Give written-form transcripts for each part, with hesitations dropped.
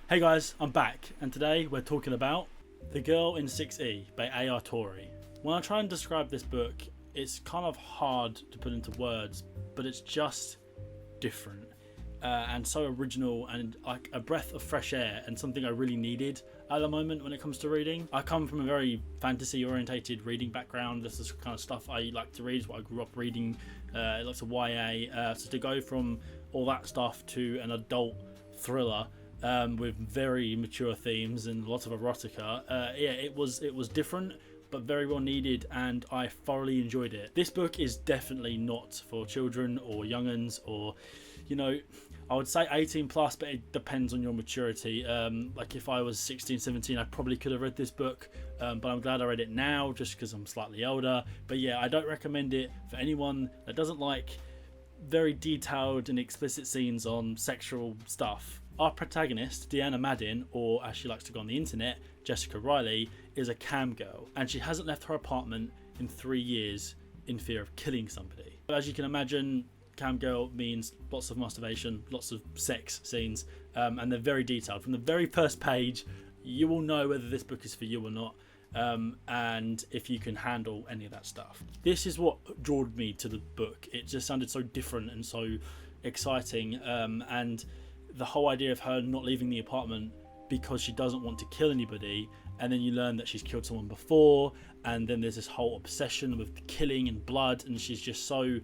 Hey guys, I'm back, and today we're talking about The Girl in 6E by A.R. Torrey. When I try and describe this book, it's kind of hard to put into words, but it's just different and so original and like a breath of fresh air and something I really needed at the moment when it comes to reading. I come from a very fantasy orientated reading background. This is the kind of stuff I like to read. It's what I grew up reading, lots of YA. So to go from all that stuff to an adult thriller with very mature themes and lots of erotica, it was different but very well needed, and I thoroughly enjoyed it. This book is definitely not for children or young'uns, or I would say 18 plus, but it depends on your maturity. Like if I was 16, 17, I probably could have read this book, but I'm glad I read it now just because I'm slightly older. But yeah, I don't recommend it for anyone that doesn't like very detailed and explicit scenes on sexual stuff. Our protagonist, Deanna Madden, or as she likes to go on the internet, Jessica Riley, is a cam girl, and she hasn't left her apartment in 3 years in fear of killing somebody. But as you can imagine, cam girl means lots of masturbation, lots of sex scenes, and they're very detailed. From the very first page, you will know whether this book is for you or not, and if you can handle any of that stuff. This is what drew me to the book. It just sounded so different and so exciting, and the whole idea of her not leaving the apartment because she doesn't want to kill anybody, and then you learn that she's killed someone before, and then there's this whole obsession with killing and blood, and she's just so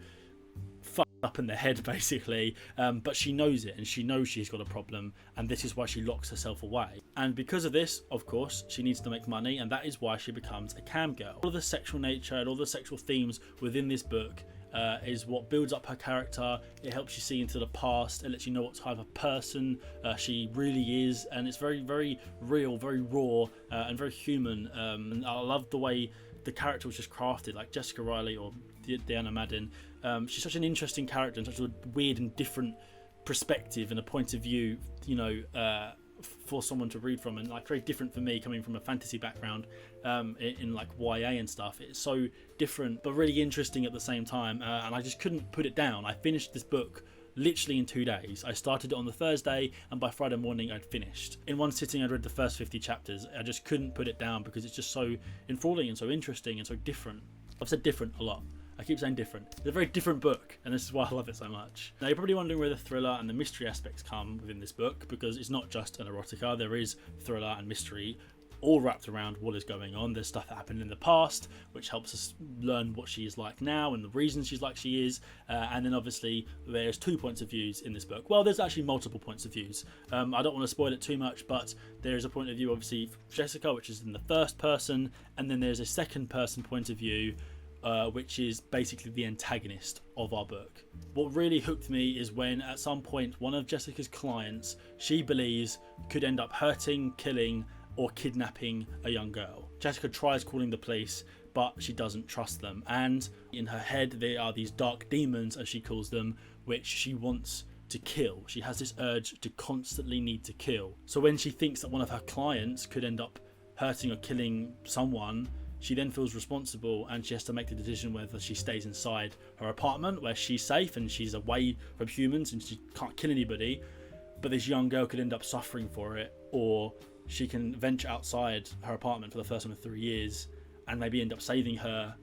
fucked up in the head basically, but she knows it, and she knows she's got a problem, and this is why she locks herself away. And because of this, of course, she needs to make money, and that is why she becomes a cam girl. All of the sexual nature and all the sexual themes within this book is what builds up her character. It helps you see into the past. It lets you know what type of person she really is, and it's very, very real, very raw, and very human. And I love the way the character was just crafted, like Jessica Riley or Deanna Madden. She's such an interesting character and such a weird and different perspective and a point of view, for someone to read from, and like very different for me coming from a fantasy background in like YA and stuff. It's so different but really interesting at the same time, and I just couldn't put it down. I finished this book literally in 2 days. I started it on the Thursday, and by Friday morning I'd finished. In one sitting I'd read the first 50 chapters. I just couldn't put it down because it's just so enthralling and so interesting and so different. I've said different a lot. I keep saying different. It's a very different book, and this is why I love it so much. Now, you're probably wondering where the thriller and the mystery aspects come within this book, because it's not just an erotica. There is thriller and mystery all wrapped around what is going on. There's stuff that happened in the past, which helps us learn what she is like now and the reasons she's like she is. And then obviously there's 2 points of views in this book. Well, there's actually multiple points of views. I don't want to spoil it too much, but there is a point of view, obviously, for Jessica, which is in the first person, and then there's a second person point of view, which is basically the antagonist of our book. What really hooked me is when at some point one of Jessica's clients, she believes, could end up hurting, killing, or kidnapping a young girl. Jessica tries calling the police, but she doesn't trust them, and in her head there are these dark demons, as she calls them, which she wants to kill. She has this urge to constantly need to kill. So when she thinks that one of her clients could end up hurting or killing someone, she then feels responsible, and she has to make the decision whether she stays inside her apartment where she's safe and she's away from humans and she can't kill anybody, but this young girl could end up suffering for it, or she can venture outside her apartment for the first time in 3 years and maybe end up saving her,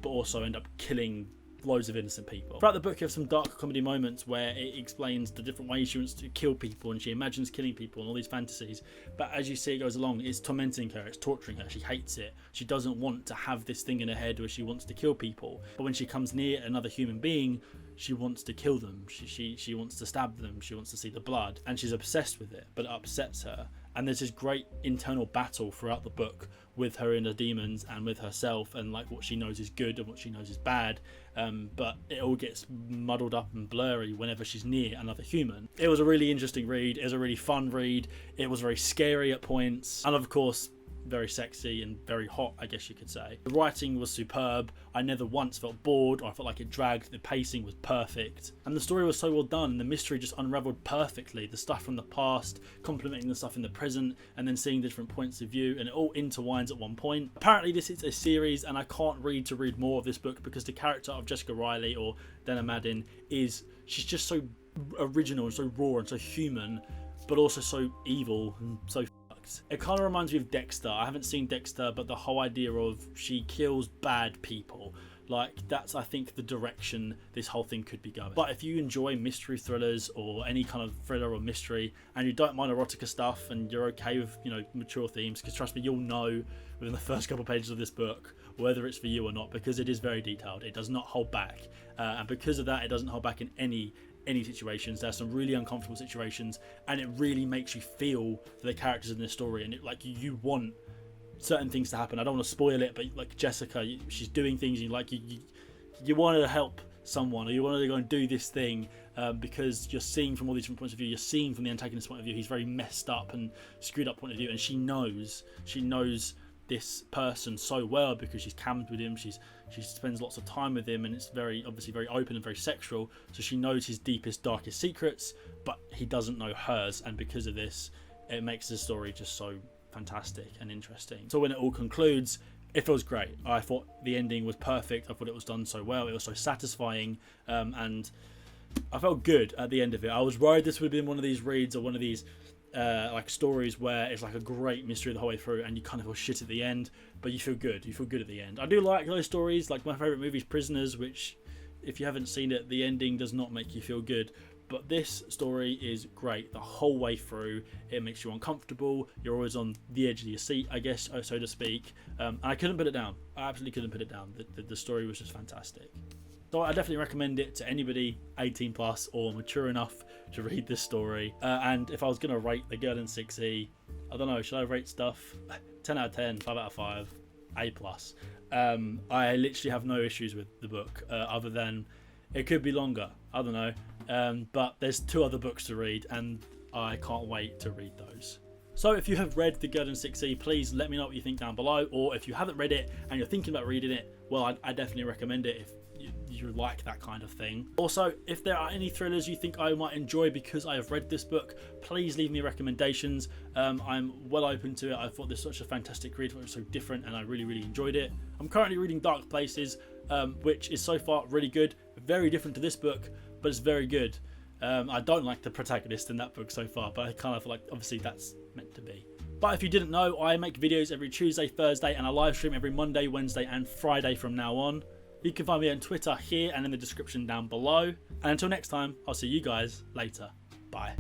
but also end up killing loads of innocent people. Throughout the book you have some dark comedy moments where it explains the different ways she wants to kill people, and she imagines killing people and all these fantasies, but as you see it goes along, it's tormenting her, it's torturing her, she hates it, she doesn't want to have this thing in her head where she wants to kill people, but when she comes near another human being, she wants to kill them, she wants to stab them, she wants to see the blood, and she's obsessed with it, but it upsets her. And there's this great internal battle throughout the book with her inner demons and with herself, and like what she knows is good and what she knows is bad, but it all gets muddled up and blurry whenever she's near another human. It was a really interesting read, it was a really fun read, it was very scary at points, and of course very sexy and very hot, I guess you could say. The writing was superb. I never once felt bored or I felt like it dragged. The pacing was perfect, and the story was so well done, and the mystery just unraveled perfectly. The stuff from the past complementing the stuff in the present, and then seeing different points of view, and it all intertwines at one point. Apparently this is a series, and I can't read more of this book because the character of Jessica Riley, or Deanna Madden, she's just so original and so raw and so human but also so evil and so fucked. It kind of reminds me of Dexter. I haven't seen Dexter, but the whole idea of she kills bad people, like that's, I think, the direction this whole thing could be going. But if you enjoy mystery thrillers or any kind of thriller or mystery, and you don't mind erotica stuff, and you're okay with, you know, mature themes, because trust me, you'll know within the first couple of pages of this book whether it's for you or not, because it is very detailed. It does not hold back, and because of that, it doesn't hold back in any situations. There's some really uncomfortable situations, and it really makes you feel for the characters in this story, and it, like, you want certain things to happen. I don't want to spoil it, but like Jessica, she's doing things, and you want to help someone, or you want to go and do this thing, because you're seeing from all these different points of view. You're seeing from the antagonist's point of view. He's very messed up and screwed up point of view, and she knows this person so well because she's cammed with him. She spends lots of time with him, and it's obviously very open and very sexual. So she knows his deepest, darkest secrets, but he doesn't know hers, and because of this, it makes the story just so fantastic and interesting. So when it all concludes, it feels great. I thought the ending was perfect. I thought it was done so well. It was so satisfying, and I felt good at the end of it. I was worried this would have been one of these reads or one of these like stories where it's like a great mystery the whole way through, and you kind of feel shit at the end, but you feel good. You feel good at the end. I do like those stories. Like, my favorite movie is Prisoners, which, if you haven't seen it, the ending does not make you feel good. But this story is great the whole way through. It makes you uncomfortable. You're always on the edge of your seat, I guess, so to speak. And I couldn't put it down. I absolutely couldn't put it down. The story was just fantastic. So I definitely recommend it to anybody 18 plus or mature enough to read this story. And if I was going to rate The Girl in 6E, I don't know, should I rate stuff? 10 out of 10, 5 out of 5, A+. I literally have no issues with the book, other than it could be longer. I don't know. But there's 2 other books to read, and I can't wait to read those. So if you have read The Girl in 6E, please let me know what you think down below. Or if you haven't read it and you're thinking about reading it, well, I definitely recommend it if you like that kind of thing. Also, if there are any thrillers you think I might enjoy because I have read this book, please leave me recommendations. I'm well open to it. I thought this was such a fantastic read. It was so different, and I really enjoyed it. I'm currently reading Dark Places, which is so far really good. Very different to this book, but it's very good. I don't like the protagonist in that book so far, but I kind of feel like obviously that's meant to be. But if you didn't know, I make videos every Tuesday, Thursday, and I live stream every Monday, Wednesday, and Friday from now on. You can find me on Twitter here and in the description down below. And until next time, I'll see you guys later. Bye.